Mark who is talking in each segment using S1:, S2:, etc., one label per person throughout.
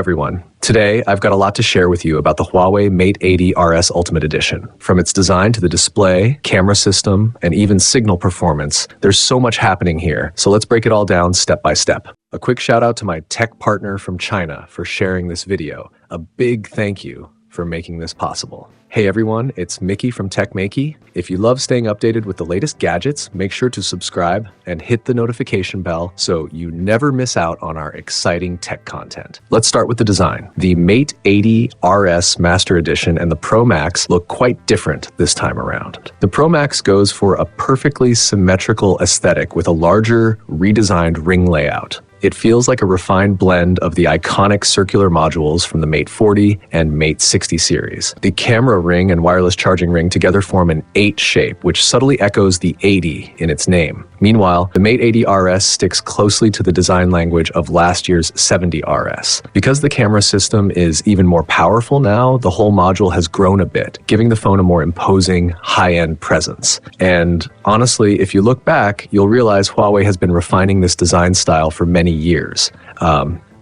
S1: everyone. Today, I've got a lot to share with you about the Huawei Mate 80 RS Ultimate Edition. From its design to the display, camera system, and even signal performance, there's so much happening here, so let's break it all down step by step. A quick shout out to my tech partner from China for sharing this video. A big thank you for making this possible. Hey everyone, it's Mickey from techmaiky. If you love staying updated with the latest gadgets, make sure to subscribe and hit the notification bell so you never miss out on our exciting tech content. Let's start with the design. The Mate 80 RS Master Edition and the Pro Max look quite different this time around. The Pro Max goes for a perfectly symmetrical aesthetic with a larger, redesigned ring layout. It feels like a refined blend of the iconic circular modules from the Mate 40 and Mate 60 series. The camera ring and wireless charging ring together form an 8 shape, which subtly echoes the 80 in its name. Meanwhile, the Mate 80 RS sticks closely to the design language of last year's 70 RS. Because the camera system is even more powerful now, the whole module has grown a bit, giving the phone a more imposing, high-end presence. And honestly, if you look back, you'll realize Huawei has been refining this design style for many years.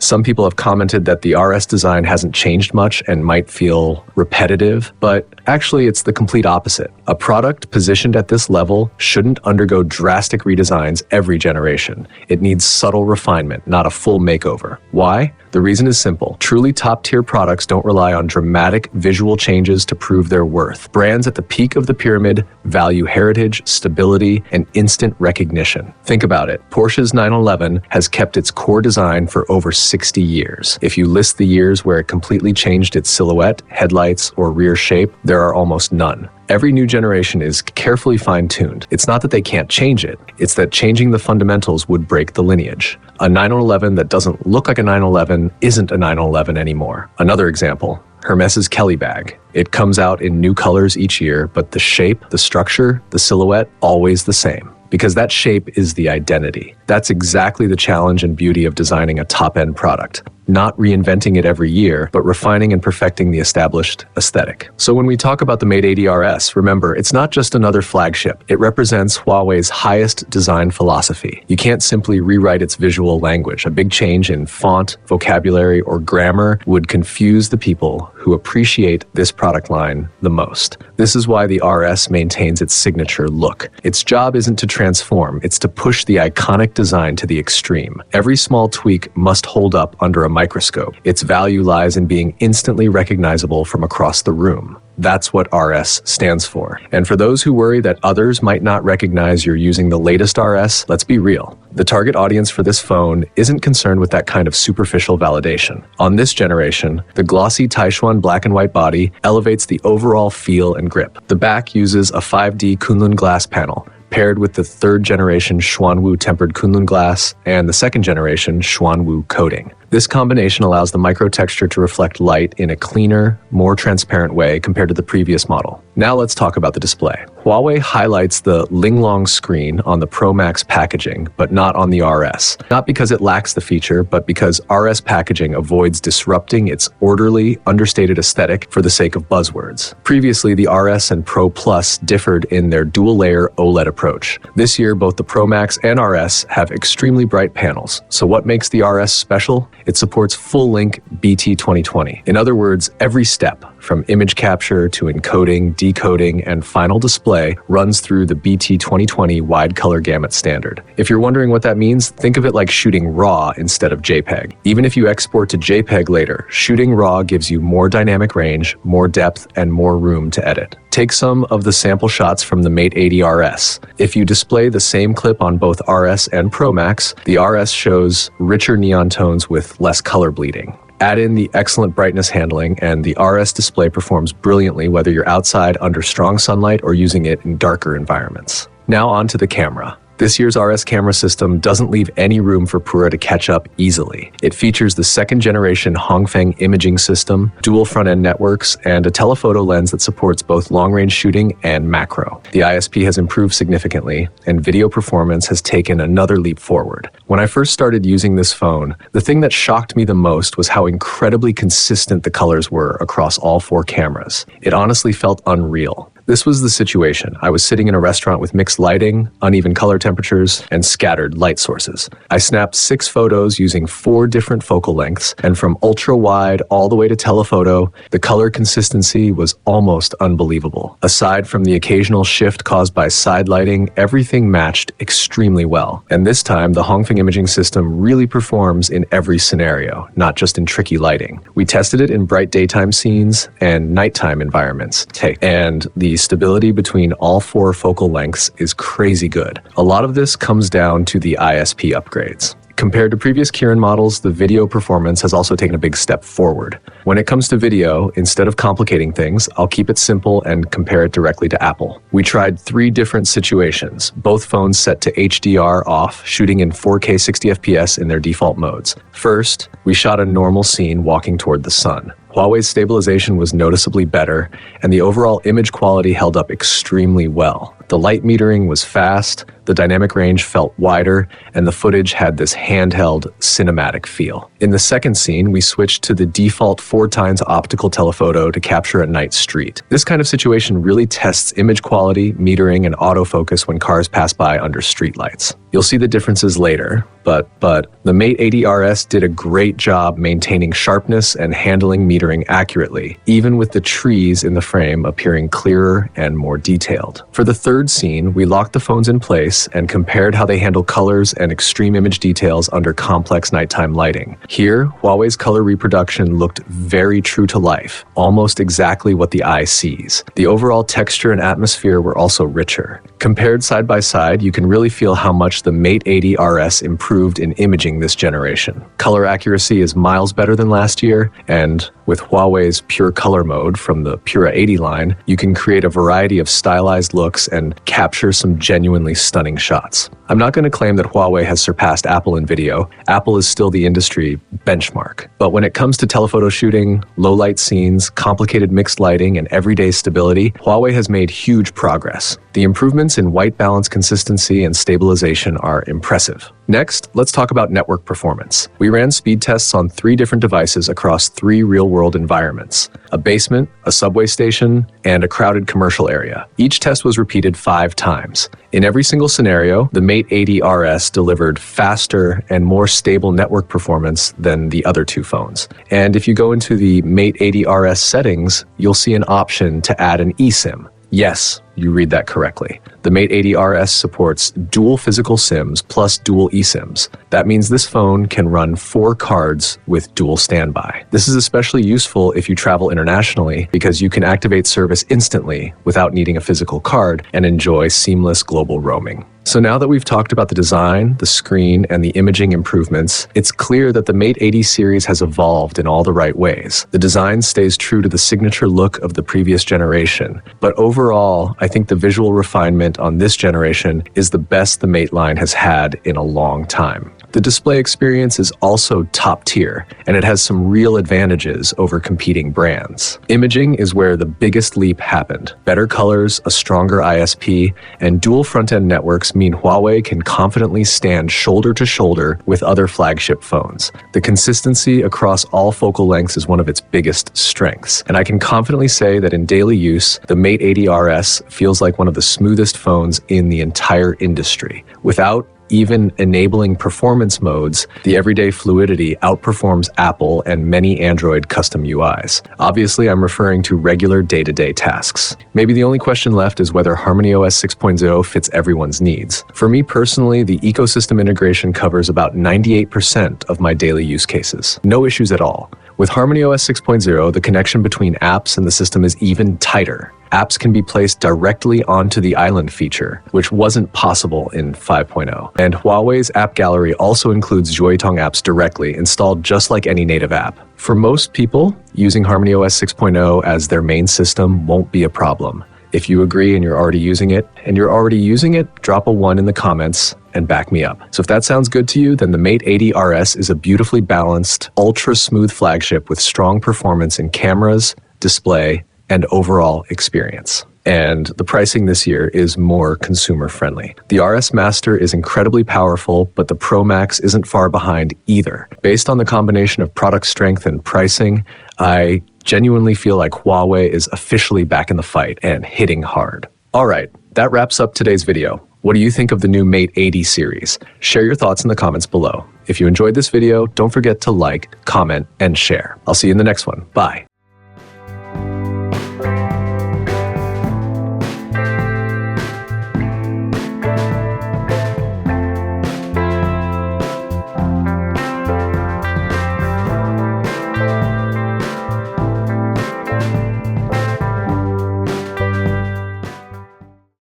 S1: Some people have commented that the RS design hasn't changed much and might feel repetitive, but actually it's the complete opposite. A product positioned at this level shouldn't undergo drastic redesigns every generation. It needs subtle refinement, not a full makeover. Why? The reason is simple. Truly top-tier products don't rely on dramatic visual changes to prove their worth. Brands at the peak of the pyramid value heritage, stability, and instant recognition. Think about it. Porsche's 911 has kept its core design for over 60 years. If you list the years where it completely changed its silhouette, headlights, or rear shape, there are almost none. Every new generation is carefully fine-tuned. It's not that they can't change it, it's that changing the fundamentals would break the lineage. A 911 that doesn't look like a 911 isn't a 911 anymore. Another example, Hermès's Kelly bag. It comes out in new colors each year, but the shape, the structure, the silhouette, always the same. Because that shape is the identity. That's exactly the challenge and beauty of designing a top-end product. Not reinventing it every year, but refining and perfecting the established aesthetic. So when we talk about the Mate 80 RS, remember, it's not just another flagship. It represents Huawei's highest design philosophy. You can't simply rewrite its visual language. A big change in font, vocabulary, or grammar would confuse the people who appreciate this product line the most. This is why the RS maintains its signature look. Its job isn't to transform, it's to push the iconic design to the extreme. Every small tweak must hold up under a microscope. Its value lies in being instantly recognizable from across the room. That's what RS stands for. And for those who worry that others might not recognize you're using the latest RS, let's be real. The target audience for this phone isn't concerned with that kind of superficial validation. On this generation, the glossy Taishuan black and white body elevates the overall feel and grip. The back uses a 5D Kunlun glass panel, paired with the third generation Xuanwu tempered Kunlun glass and the second generation Xuanwu coating. This combination allows the microtexture to reflect light in a cleaner, more transparent way compared to the previous model. Now let's talk about the display. Huawei highlights the Linglong screen on the Pro Max packaging, but not on the RS. Not because it lacks the feature, but because RS packaging avoids disrupting its orderly, understated aesthetic for the sake of buzzwords. Previously, the RS and Pro Plus differed in their dual-layer OLED approach. This year, both the Pro Max and RS have extremely bright panels. So what makes the RS special? It supports full-link BT 2020. In other words, every step, from image capture to encoding, decoding, and final display, runs through the BT 2020 wide color gamut standard. If you're wondering what that means, think of it like shooting RAW instead of JPEG. Even if you export to JPEG later, shooting RAW gives you more dynamic range, more depth, and more room to edit. Take some of the sample shots from the Mate 80 RS. If you display the same clip on both RS and Pro Max, the RS shows richer neon tones with less color bleeding. Add in the excellent brightness handling, and the RS display performs brilliantly whether you're outside under strong sunlight or using it in darker environments. Now on to the camera. This year's RS camera system doesn't leave any room for Pura to catch up easily. It features the second generation Hongfeng imaging system, dual front-end networks, and a telephoto lens that supports both long-range shooting and macro. The ISP has improved significantly, and video performance has taken another leap forward. When I first started using this phone, the thing that shocked me the most was how incredibly consistent the colors were across all four cameras. It honestly felt unreal. This was the situation. I was sitting in a restaurant with mixed lighting, uneven color temperatures, and scattered light sources. I snapped 6 photos using 4 different focal lengths, and from ultra-wide all the way to telephoto, the color consistency was almost unbelievable. Aside from the occasional shift caused by side lighting, everything matched extremely well. And this time, the Hongfeng imaging system really performs in every scenario, not just in tricky lighting. We tested it in bright daytime scenes and nighttime environments. And the stability between all 4 focal lengths is crazy good. A lot of this comes down to the ISP upgrades. Compared to previous Kirin models, the video performance has also taken a big step forward. When it comes to video, instead of complicating things, I'll keep it simple and compare it directly to Apple. We tried 3 different situations, both phones set to HDR off, shooting in 4K 60 FPS in their default modes. First, we shot a normal scene walking toward the sun. Huawei's stabilization was noticeably better, and the overall image quality held up extremely well. The light metering was fast, the dynamic range felt wider, and the footage had this handheld, cinematic feel. In the second scene, we switched to the default 4x optical telephoto to capture a night street. This kind of situation really tests image quality, metering, and autofocus when cars pass by under streetlights. You'll see the differences later, but the Mate 80RS did a great job maintaining sharpness and handling metering accurately, even with the trees in the frame appearing clearer and more detailed. For the third scene, we locked the phones in place and compared how they handle colors and extreme image details under complex nighttime lighting. Here, Huawei's color reproduction looked very true to life, almost exactly what the eye sees. The overall texture and atmosphere were also richer. Compared side by side, you can really feel how much the Mate 80RS improved in imaging this generation. Color accuracy is miles better than last year, and with Huawei's Pure Color mode from the Pura 80 line, you can create a variety of stylized looks and capture some genuinely stunning shots. I'm not going to claim that Huawei has surpassed Apple in video. Apple is still the industry benchmark. But when it comes to telephoto shooting, low light scenes, complicated mixed lighting, and everyday stability, Huawei has made huge progress. The improvements in white balance consistency and stabilization are impressive. Next, let's talk about network performance. We ran speed tests on 3 different devices across 3 real-world environments: a basement, a subway station, and a crowded commercial area. Each test was repeated 5 times. In every single scenario, the Mate 80RS delivered faster and more stable network performance than the other 2 phones. And if you go into the Mate 80RS settings, you'll see an option to add an eSIM. Yes, you read that correctly. The Mate 80RS supports dual physical SIMs plus dual eSIMs. That means this phone can run 4 cards with dual standby. This is especially useful if you travel internationally because you can activate service instantly without needing a physical card and enjoy seamless global roaming. So now that we've talked about the design, the screen, and the imaging improvements, it's clear that the Mate 80 series has evolved in all the right ways. The design stays true to the signature look of the previous generation, but overall, I think the visual refinement on this generation is the best the Mate line has had in a long time. The display experience is also top tier, and it has some real advantages over competing brands. Imaging is where the biggest leap happened. Better colors, a stronger ISP, and dual front-end networks mean Huawei can confidently stand shoulder to shoulder with other flagship phones. The consistency across all focal lengths is one of its biggest strengths, and I can confidently say that in daily use, the Mate 80RS feels like one of the smoothest phones in the entire industry. Without even enabling performance modes, the everyday fluidity outperforms Apple and many Android custom UIs. Obviously, I'm referring to regular day-to-day tasks. Maybe the only question left is whether HarmonyOS 6.0 fits everyone's needs. For me personally, the ecosystem integration covers about 98% of my daily use cases. No issues at all. With HarmonyOS 6.0, the connection between apps and the system is even tighter. Apps can be placed directly onto the island feature, which wasn't possible in 5.0. And Huawei's app gallery also includes Jiuitong apps directly, installed just like any native app. For most people, using HarmonyOS 6.0 as their main system won't be a problem. If you agree and you're already using it, drop a 1 in the comments and back me up. So if that sounds good to you, then the Mate 80RS is a beautifully balanced, ultra-smooth flagship with strong performance in cameras, display, and overall experience. And the pricing this year is more consumer-friendly. The RS Master is incredibly powerful, but the Pro Max isn't far behind either. Based on the combination of product strength and pricing, I genuinely feel like Huawei is officially back in the fight and hitting hard. All right, that wraps up today's video. What do you think of the new Mate 80 series? Share your thoughts in the comments below. If you enjoyed this video, don't forget to like, comment, and share. I'll see you in the next one. Bye.